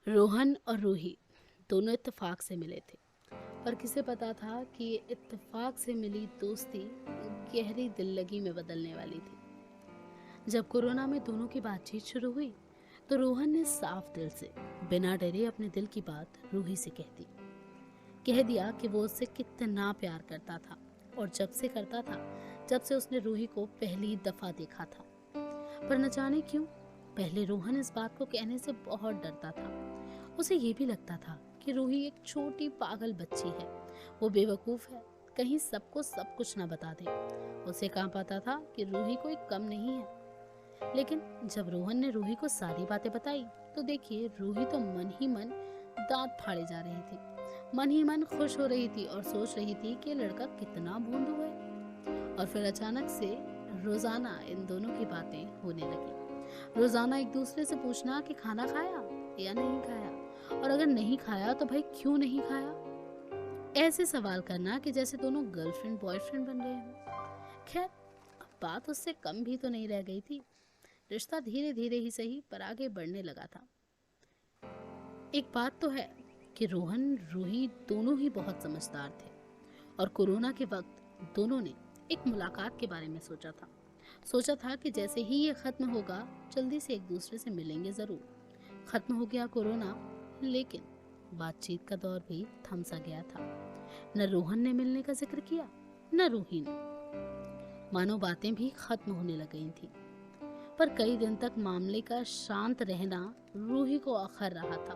रोहन और रूही दोनों इत्तेफाक से मिले थे, पर किसे पता था कि ये इत्तेफाक से मिली दोस्ती गहरी दिल लगी में बदलने वाली थी। जब कोरोना में दोनों की बातचीत शुरू हुई तो रोहन ने साफ दिल से बिना डरे अपने दिल की बात रूही से कह दिया कि वो उससे कितना प्यार करता था, और जब से करता था जब से उसने रूही को पहली दफा देखा था। पर न जाने क्यों पहले रोहन इस बात को कहने से बहुत डरता था। उसे ये भी लगता था कि रूही एक छोटी पागल बच्ची है, वो बेवकूफ है, कहीं सबको सब कुछ ना बता दे। उसे कहाँ पता था कि रूही कोई कम नहीं है। लेकिन जब रोहन ने रूही को सारी बातें बताई तो देखिए, रूही तो मन ही मन दांत फाड़े जा रही थी, मन ही मन खुश हो रही थी और सोच रही थी कि लड़का कितना भोंदू है। और फिर अचानक से रोजाना इन दोनों की बातें होने लगी। रोजाना एक दूसरे से पूछना कि खाना खाया या नहीं खाया, और अगर नहीं खाया तो भाई क्यों नहीं खाया। ऐसे सवाल करना कि जैसे दोनों गर्लफ्रेंड बॉयफ्रेंड बन गए हों। खैर, अब बात उससे कम भी तो नहीं रह गई थी। रिश्ता धीरे धीरे ही सही पर आगे बढ़ने लगा था। एक बात तो है कि रोहन रूही दोनों ही बहुत समझदार थे, और कोरोना के वक्त दोनों ने एक मुलाकात के बारे में सोचा था कि जैसे ही ये खत्म होगा जल्दी से एक दूसरे से मिलेंगे जरूर। खत्म हो गया कोरोना, लेकिन बातचीत का दौर भी थम सा गया था। न रोहन ने मिलने का जिक्र किया, न रूही ने। मानो बातें भी खत्म होने लग गई थी। पर कई दिन तक मामले का शांत रहना रूही को अखर रहा था।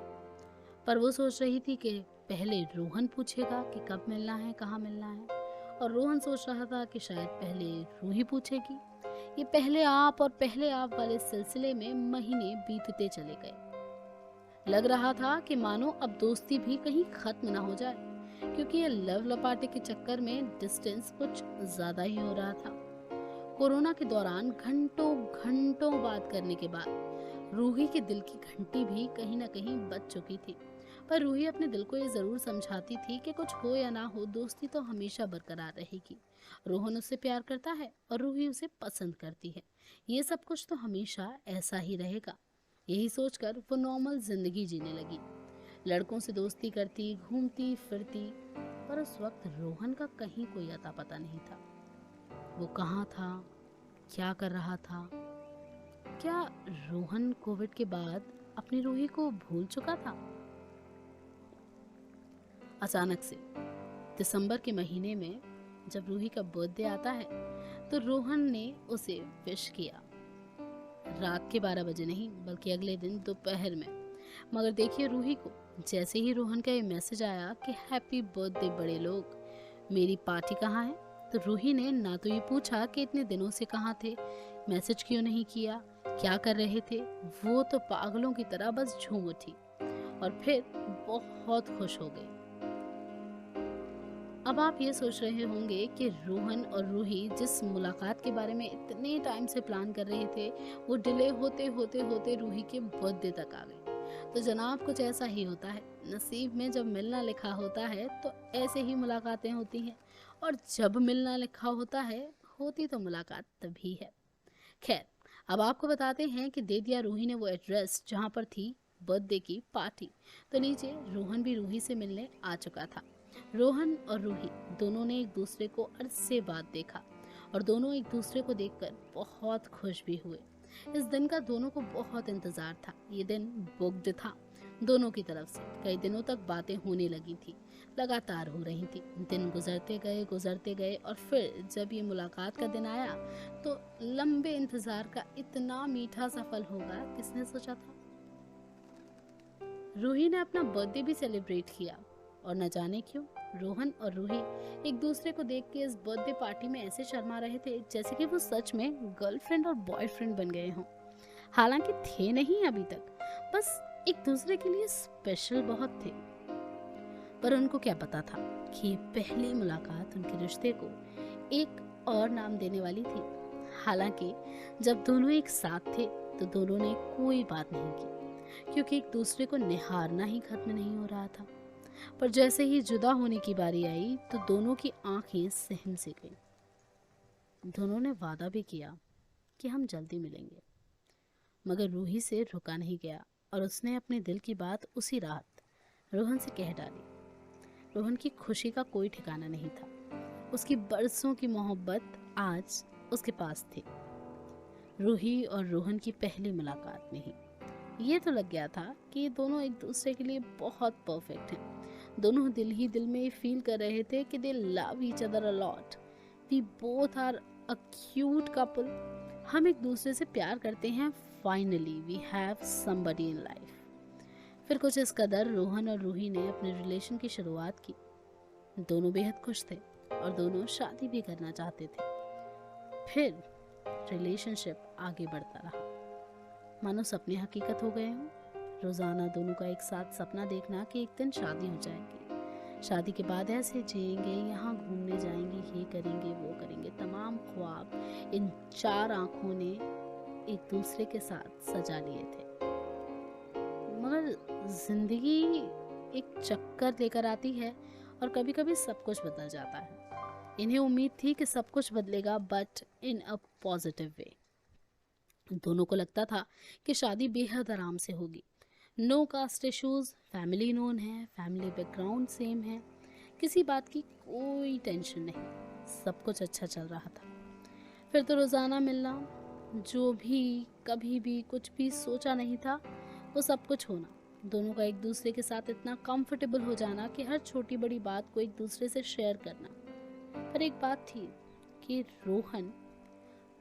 पर वो सोच रही थी कि पहले रोहन पूछेगा कि कब मिलना है, कहाँ मिलना है, और रोहन सोच रहा था कि शायद पहले रूही पूछेगी। ये पहले आप वाले सिलसिले में महीने बीतते चले गए। लग रहा था कि मानो अब दोस्ती भी कहीं खत्म ना हो जाए, क्योंकि ये लव लपाटे के चक्कर में डिस्टेंस कुछ ज्यादा ही हो रहा था। कोरोना के दौरान घंटों घंटों बात करने के बाद रूही के दिल की घंटी भी कहीं ना कहीं बज चुकी थी। पर रूही अपने दिल को ये जरूर समझाती थी कि कुछ हो या ना हो, दोस्ती तो हमेशा बरकरार रहेगी। रोहन उससे प्यार करता है और रूही उसे पसंद करती है, ये सब कुछ तो हमेशा ऐसा ही रहेगा। यही सोचकर वो नॉर्मल जिंदगी जीने लगी, लड़कों से दोस्ती करती, घूमती फिरती। पर उस वक्त रोहन का कहीं कोई अता पता नहीं था। वो कहाँ था, क्या कर रहा था? क्या रोहन कोविड के बाद अपनी रूही को भूल चुका था? अचानक से दिसंबर के महीने में जब रूही का बर्थडे आता है तो रोहन ने उसे विश किया। रात के 12 बजे नहीं, बल्कि अगले दिन दोपहर में। मगर देखिए, रूही को जैसे ही रोहन का ये मैसेज आया कि हैप्पी बर्थडे बड़े लोग, मेरी पार्टी कहाँ है, तो रूही ने ना तो ये पूछा कि इतने दिनों से कहाँ थे, मैसेज क्यों नहीं किया, क्या कर रहे थे। वो तो पागलों की तरह बस झूम उठी और फिर बहुत खुश हो गई। अब आप ये सोच रहे होंगे कि रोहन और रूही जिस मुलाकात के बारे में इतने टाइम से प्लान कर रहे थे, वो डिले होते होते होते रूही के बर्थडे तक आ गई। तो जनाब, कुछ ऐसा ही होता है, नसीब में जब मिलना लिखा होता है तो ऐसे ही मुलाकातें होती हैं, और जब मिलना लिखा होता है होती तो मुलाकात तभी है। खैर, अब आपको बताते हैं कि दे दिया रूही ने वो एड्रेस जहाँ पर थी बर्थडे की पार्टी। तो नीचे रोहन भी रूही से मिलने आ चुका था। रोहन और रूही दोनों ने एक दूसरे को अरसे बाद देखा, और दोनों एक दूसरे को देखकर बहुत खुश भी हुए। इस दिन का दोनों को बहुत इंतजार था। ये दिन बुक्ड था दोनों की तरफ से। कई दिनों तक बातें होने लगी थी, लगातार हो रही थी। दिन गुजरते गए और फिर जब ये मुलाकात का दिन आया तो लंबे इंतजार का इतना मीठा सफल होगा किसने सोचा था। रूही ने अपना बर्थडे भी सेलिब्रेट किया, और न जाने क्यों रोहन और रूही एक दूसरे को देख के इस बर्थडे पार्टी में ऐसे शर्मा रहे थे जैसे कि वो सच में गर्लफ्रेंड और बॉयफ्रेंड बन गए हों। हालांकि थे नहीं अभी तक, बस एक दूसरे के लिए स्पेशल बहुत थे। पर उनको क्या पता था कि ये पहली मुलाकात उनके रिश्ते को एक और नाम देने वाली थी। हालांकि जब दोनों एक साथ थे तो दोनों ने कोई बात नहीं की, क्योंकि एक दूसरे को निहारना ही खत्म नहीं हो रहा था। पर जैसे ही जुदा होने की बारी आई तो दोनों की आंखें सहम से गईं। दोनों ने वादा भी किया कि हम जल्दी मिलेंगे, मगर रूही से रुका नहीं गया और उसने अपने दिल की बात उसी रात रोहन से कह डाली। रोहन की खुशी का कोई ठिकाना नहीं था। उसकी बरसों की मोहब्बत आज उसके पास थी, रूही और रोहन की पहली मुलाकात में ही। ये तो लग गया था कि ये दोनों एक दूसरे के लिए बहुत परफेक्ट हैं। दोनों दिल ही दिल में फील कर रहे थे कि they love each other a lot. We both are a cute couple. हम एक दूसरे से प्यार करते हैं। Finally we have somebody in life. फिर कुछ इस कदर रोहन और रूही ने अपने रिलेशन की शुरुआत की। दोनों बेहद खुश थे और दोनों शादी भी करना चाहते थे। फिर रिलेशनशिप आगे बढ़ता रहा, मानो सपने हकीकत हो गए हों। रोजाना दोनों का एक साथ सपना देखना कि एक दिन शादी हो जाएगी, शादी के बाद ऐसे जिएंगे, यहाँ घूमने जाएंगे, ये करेंगे वो करेंगे। तमाम ख्वाब इन चार आंखों ने एक दूसरे के साथ सजा लिए थे। मगर जिंदगी एक चक्कर लेकर आती है और कभी कभी सब कुछ बदल जाता है। इन्हें उम्मीद थी कि सब कुछ बदलेगा, but in a positive way. दोनों को लगता था कि शादी बेहद आराम से होगी। No caste issues, family known है, फैमिली बैकग्राउंड सेम है, किसी बात की कोई टेंशन नहीं, सब कुछ अच्छा चल रहा था। फिर तो रोज़ाना मिलना, जो भी कभी भी कुछ भी सोचा नहीं था वो सब कुछ होना। दोनों का एक दूसरे के साथ इतना कंफर्टेबल हो जाना कि हर छोटी बड़ी बात को एक दूसरे से शेयर करना। पर एक बात थी कि रोहन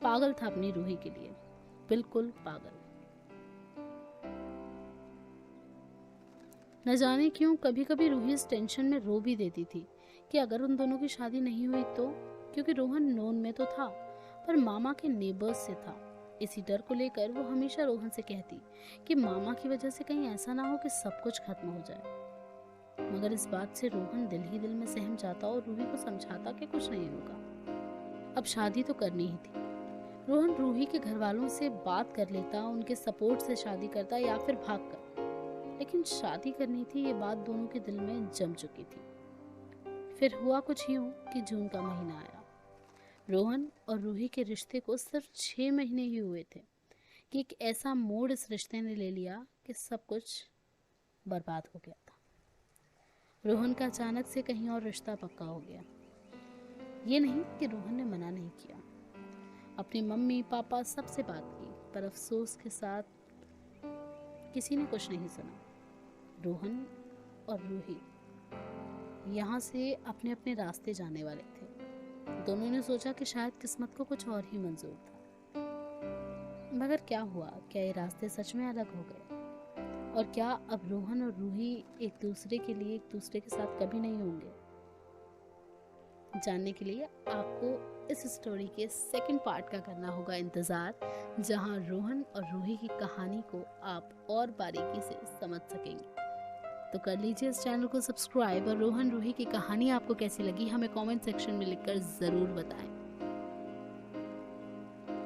पागल था अपनी रूही के लिए, बिल्कुल पागल। न जाने क्यों कभी कभी रूही इस टेंशन में रो भी देती थी कि अगर उन दोनों की शादी नहीं हुई तो, क्योंकि रोहन नोन में तो था पर मामा के नेबर्स से था। इसी डर को लेकर वो हमेशा रोहन से कहती कि मामा की वजह से कहीं ऐसा ना हो कि सब कुछ खत्म हो जाए। मगर इस बात से रोहन दिल ही दिल में सहम जाता और रूही को समझाता कि कुछ नहीं होगा, अब शादी तो करनी ही थी। रोहन रूही के घर वालों से बात कर लेता, उनके सपोर्ट से शादी करता या फिर भागकर, लेकिन शादी करनी थी, ये बात दोनों के दिल में जम चुकी थी। फिर हुआ कुछ यूं कि जून का महीना आया। रोहन और रूही के रिश्ते को सिर्फ 6 महीने ही हुए थे कि एक ऐसा मोड़ इस रिश्ते ने ले लिया कि सब कुछ बर्बाद हो गया था। रोहन का अचानक से कहीं और रिश्ता पक्का हो गया। ये नहीं कि रोहन ने मना नहीं किया, अपनी मम्मी पापा सबसे बात की, पर अफसोस के साथ किसी ने कुछ नहीं सुना। रोहन और रूही यहाँ से अपने अपने रास्ते जाने वाले थे। दोनों ने सोचा कि शायद किस्मत को कुछ और ही मंजूर था, मगर क्या हुआ? क्या ये रास्ते सच में अलग हो गए? और क्या अब रोहन और रूही एक दूसरे के लिए एक दूसरे के साथ कभी नहीं होंगे? जानने के लिए आपको इस स्टोरी के सेकंड पार्ट का करना होगा इंतज़ार, जहां रोहन और रूही की कहानी को आप और बारीकी से समझ सकेंगे। तो कर लीजिए इस चैनल को सब्सक्राइब, और रोहन रूही की कहानी आपको कैसी लगी हमें कमेंट सेक्शन में लिखकर ज़रूर बताएं।